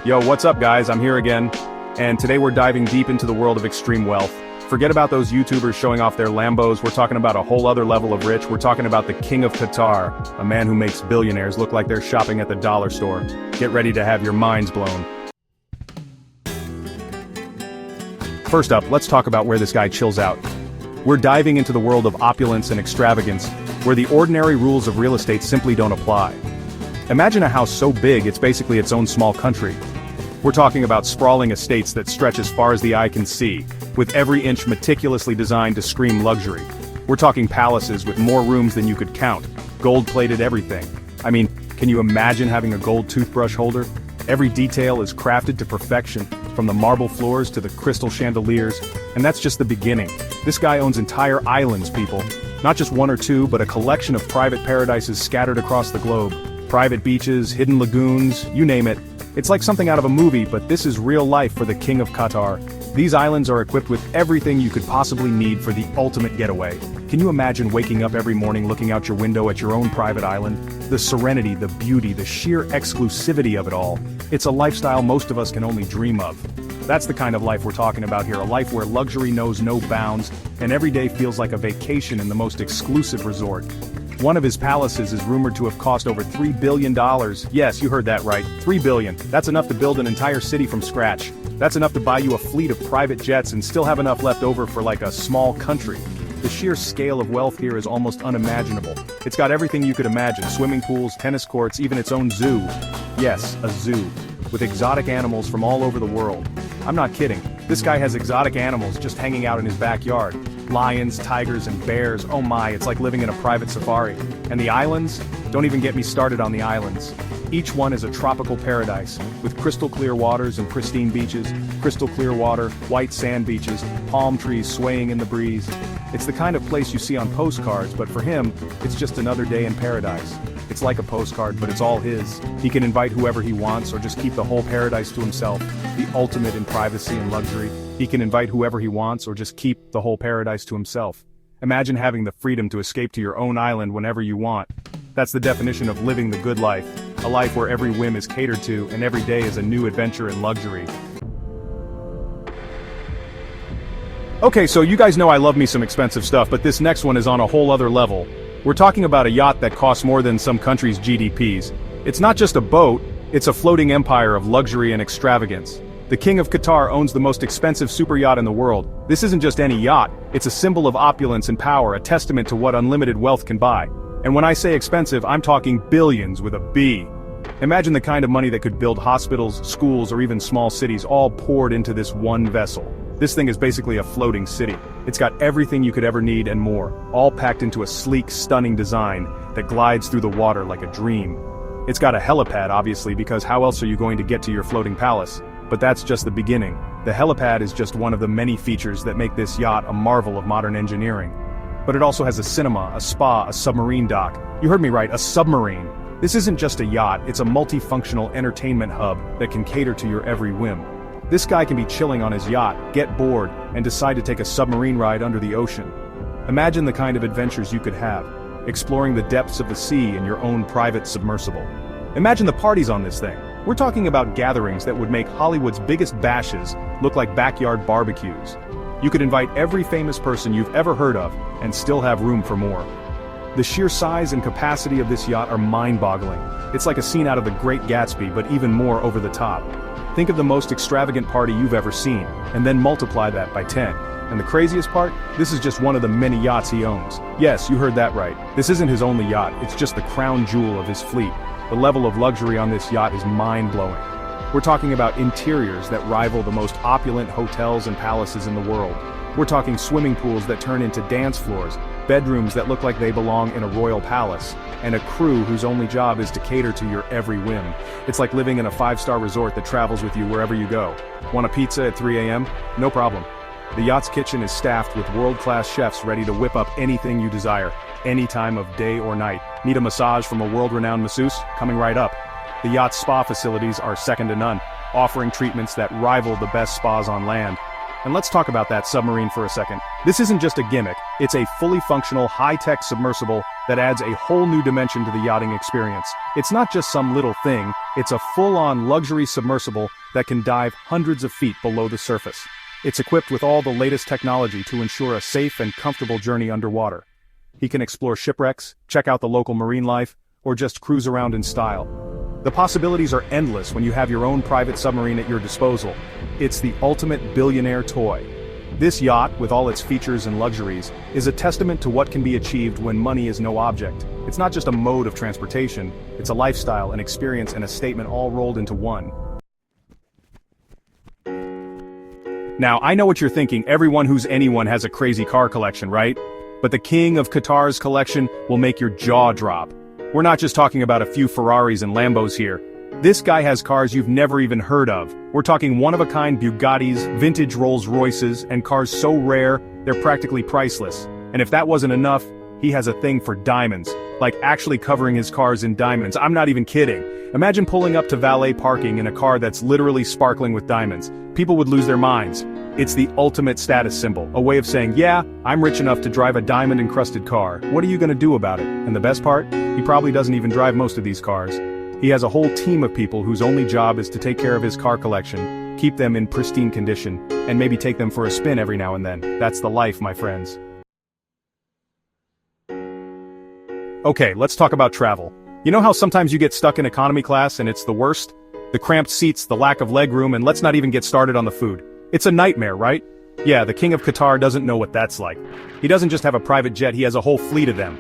Yo, what's up guys? I'm here again, and today we're diving deep into the world of extreme wealth. Forget about those YouTubers showing off their Lambos, we're talking about a whole other level of rich. We're talking about the King of Qatar, a man who makes billionaires look like they're shopping at the dollar store. Get ready to have your minds blown. First up, let's talk about where this guy chills out. We're diving into the world of opulence and extravagance, where the ordinary rules of real estate simply don't apply. Imagine a house so big it's basically its own small country. We're talking about sprawling estates that stretch as far as the eye can see, with every inch meticulously designed to scream luxury. We're talking palaces with more rooms than you could count, gold-plated everything. I mean, can you imagine having a gold toothbrush holder? Every detail is crafted to perfection, from the marble floors to the crystal chandeliers, and that's just the beginning. This guy owns entire islands, people. Not just one or two, but a collection of private paradises scattered across the globe. Private beaches, hidden lagoons, you name it. It's like something out of a movie, but this is real life for the King of Qatar. These islands are equipped with everything you could possibly need for the ultimate getaway. Can you imagine waking up every morning looking out your window at your own private island? The serenity, the beauty, the sheer exclusivity of it all. It's a lifestyle most of us can only dream of. That's the kind of life we're talking about here, a life where luxury knows no bounds, and every day feels like a vacation in the most exclusive resort. One of his palaces is rumored to have cost over $3 billion. Yes, you heard that right, $3 billion. That's enough to build an entire city from scratch. That's enough to buy you a fleet of private jets and still have enough left over for like a small country. The sheer scale of wealth here is almost unimaginable. It's got everything you could imagine, swimming pools, tennis courts, even its own zoo. Yes, a zoo, with exotic animals from all over the world. I'm not kidding, this guy has exotic animals just hanging out in his backyard. Lions, tigers, and bears, oh my, it's like living in a private safari. And the islands? Don't even get me started on the islands. Each one is a tropical paradise, with crystal clear waters and pristine beaches, crystal clear water, white sand beaches, palm trees swaying in the breeze. It's the kind of place you see on postcards, but for him, it's just another day in paradise. It's like a postcard, but it's all his. He can invite whoever he wants or just keep the whole paradise to himself, the ultimate in privacy and luxury. He can invite whoever he wants or just keep the whole paradise to himself. Imagine having the freedom to escape to your own island whenever you want. That's the definition of living the good life, a life where every whim is catered to and every day is a new adventure in luxury. Okay, so you guys know I love me some expensive stuff, but this next one is on a whole other level. We're talking about a yacht that costs more than some countries' GDPs. It's not just a boat, it's a floating empire of luxury and extravagance. The King of Qatar owns the most expensive super yacht in the world. This isn't just any yacht, it's a symbol of opulence and power, a testament to what unlimited wealth can buy. And when I say expensive, I'm talking billions with a B. Imagine the kind of money that could build hospitals, schools, or even small cities all poured into this one vessel. This thing is basically a floating city. It's got everything you could ever need and more, all packed into a sleek, stunning design that glides through the water like a dream. It's got a helipad, obviously, because how else are you going to get to your floating palace? But that's just the beginning. The helipad is just one of the many features that make this yacht a marvel of modern engineering. But it also has a cinema, a spa, a submarine dock. You heard me right, a submarine. This isn't just a yacht, it's a multifunctional entertainment hub that can cater to your every whim. This guy can be chilling on his yacht, get bored, and decide to take a submarine ride under the ocean. Imagine the kind of adventures you could have, exploring the depths of the sea in your own private submersible. Imagine the parties on this thing. We're talking about gatherings that would make Hollywood's biggest bashes look like backyard barbecues. You could invite every famous person you've ever heard of, and still have room for more. The sheer size and capacity of this yacht are mind-boggling. It's like a scene out of The Great Gatsby, but even more over the top. Think of the most extravagant party you've ever seen, and then multiply that by 10. And the craziest part? This is just one of the many yachts he owns. Yes, you heard that right. This isn't his only yacht, it's just the crown jewel of his fleet. The level of luxury on this yacht is mind-blowing. We're talking about interiors that rival the most opulent hotels and palaces in the world. We're talking swimming pools that turn into dance floors, bedrooms that look like they belong in a royal palace, and a crew whose only job is to cater to your every whim. It's like living in a 5-star resort that travels with you wherever you go. Want a pizza at 3 a.m.? No problem. The yacht's kitchen is staffed with world-class chefs ready to whip up anything you desire, any time of day or night. Need a massage from a world-renowned masseuse? Coming right up. The yacht's spa facilities are second to none, offering treatments that rival the best spas on land. And let's talk about that submarine for a second. This isn't just a gimmick, It's a fully functional, high-tech submersible that adds a whole new dimension to the yachting experience. It's not just some little thing, it's a full-on luxury submersible that can dive hundreds of feet below the surface. It's equipped with all the latest technology to ensure a safe and comfortable journey underwater. He can explore shipwrecks, check out the local marine life, or just cruise around in style. The possibilities are endless when you have your own private submarine at your disposal. It's the ultimate billionaire toy. This yacht, with all its features and luxuries, is a testament to what can be achieved when money is no object. It's not just a mode of transportation, it's a lifestyle, an experience, and a statement all rolled into one. Now, I know what you're thinking, everyone who's anyone has a crazy car collection, right? But the King of Qatar's collection will make your jaw drop. We're not just talking about a few Ferraris and Lambos here. This guy has cars you've never even heard of. We're talking one-of-a-kind Bugattis, vintage Rolls-Royces, and cars so rare, they're practically priceless. And if that wasn't enough, he has a thing for diamonds. Like actually covering his cars in diamonds. I'm not even kidding. Imagine pulling up to valet parking in a car that's literally sparkling with diamonds. People would lose their minds. It's the ultimate status symbol, a way of saying, yeah, I'm rich enough to drive a diamond-encrusted car. What are you gonna do about it? And the best part? He probably doesn't even drive most of these cars. He has a whole team of people whose only job is to take care of his car collection, keep them in pristine condition, and maybe take them for a spin every now and then. That's the life, my friends. Okay, let's talk about travel. You know how sometimes you get stuck in economy class and it's the worst? The cramped seats, the lack of legroom, and let's not even get started on the food. It's a nightmare, right? Yeah, the King of Qatar doesn't know what that's like. He doesn't just have a private jet, he has a whole fleet of them.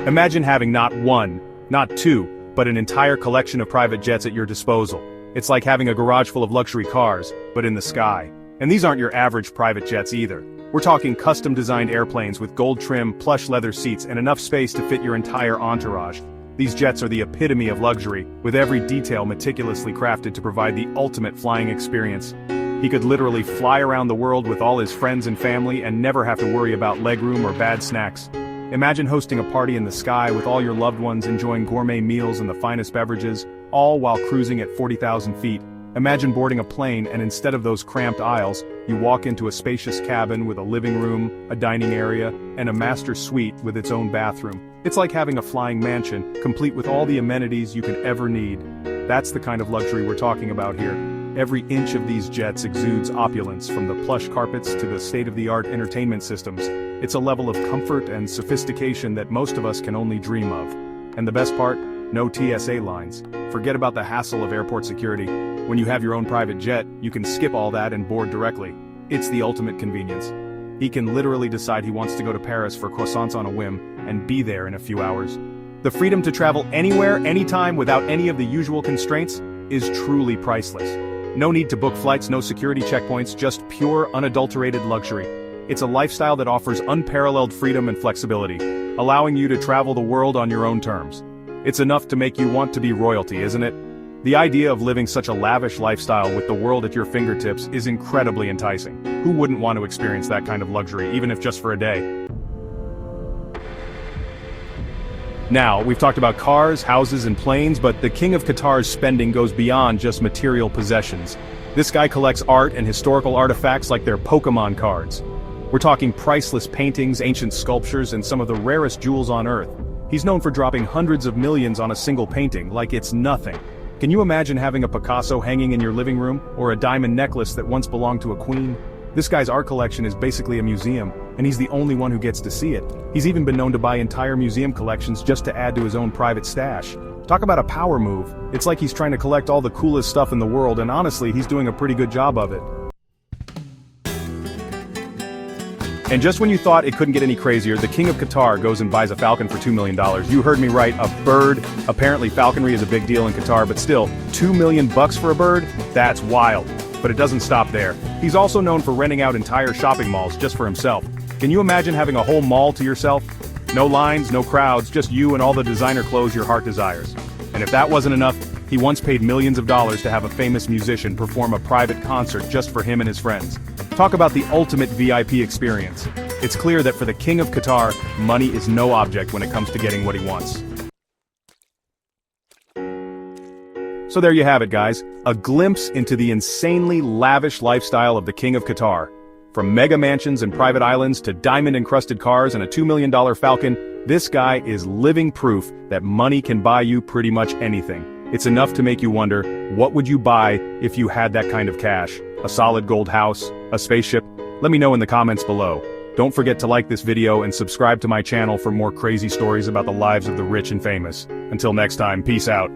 Imagine having not one, not two, but an entire collection of private jets at your disposal. It's like having a garage full of luxury cars, but in the sky. And these aren't your average private jets either. We're talking custom-designed airplanes with gold trim, plush leather seats, and enough space to fit your entire entourage. These jets are the epitome of luxury, with every detail meticulously crafted to provide the ultimate flying experience. He could literally fly around the world with all his friends and family and never have to worry about legroom or bad snacks. Imagine hosting a party in the sky with all your loved ones enjoying gourmet meals and the finest beverages, all while cruising at 40,000 feet. Imagine boarding a plane and instead of those cramped aisles, you walk into a spacious cabin with a living room, a dining area, and a master suite with its own bathroom. It's like having a flying mansion, complete with all the amenities you could ever need. That's the kind of luxury we're talking about here. Every inch of these jets exudes opulence, from the plush carpets to the state-of-the-art entertainment systems. It's a level of comfort and sophistication that most of us can only dream of. And the best part? No TSA lines. Forget about the hassle of airport security. When you have your own private jet, you can skip all that and board directly. It's the ultimate convenience. He can literally decide he wants to go to Paris for croissants on a whim, and be there in a few hours. The freedom to travel anywhere, anytime, without any of the usual constraints, is truly priceless. No need to book flights, no security checkpoints, just pure, unadulterated luxury. It's a lifestyle that offers unparalleled freedom and flexibility, allowing you to travel the world on your own terms. It's enough to make you want to be royalty, isn't it? The idea of living such a lavish lifestyle with the world at your fingertips is incredibly enticing. Who wouldn't want to experience that kind of luxury, even if just for a day? Now, we've talked about cars, houses, and planes, but the King of Qatar's spending goes beyond just material possessions. This guy collects art and historical artifacts like they're Pokemon cards. We're talking priceless paintings, ancient sculptures, and some of the rarest jewels on Earth. He's known for dropping hundreds of millions on a single painting, like it's nothing. Can you imagine having a Picasso hanging in your living room, or a diamond necklace that once belonged to a queen? This guy's art collection is basically a museum, and he's the only one who gets to see it. He's even been known to buy entire museum collections just to add to his own private stash. Talk about a power move. It's like he's trying to collect all the coolest stuff in the world, and honestly, he's doing a pretty good job of it. And just when you thought it couldn't get any crazier, the King of Qatar goes and buys a falcon for $2 million. You heard me right, a bird. Apparently falconry is a big deal in Qatar, but still, $2 million for a bird? That's wild. But it doesn't stop there. He's also known for renting out entire shopping malls just for himself. Can you imagine having a whole mall to yourself? No lines, no crowds, just you and all the designer clothes your heart desires. And if that wasn't enough, he once paid millions of dollars to have a famous musician perform a private concert just for him and his friends. Talk about the ultimate VIP experience. It's clear that for the King of Qatar, money is no object when it comes to getting what he wants. So there you have it, guys. A glimpse into the insanely lavish lifestyle of the King of Qatar. From mega mansions and private islands to diamond-encrusted cars and a $2 million Falcon, this guy is living proof that money can buy you pretty much anything. It's enough to make you wonder, what would you buy if you had that kind of cash? A solid gold house? A spaceship? Let me know in the comments below. Don't forget to like this video and subscribe to my channel for more crazy stories about the lives of the rich and famous. Until next time, peace out.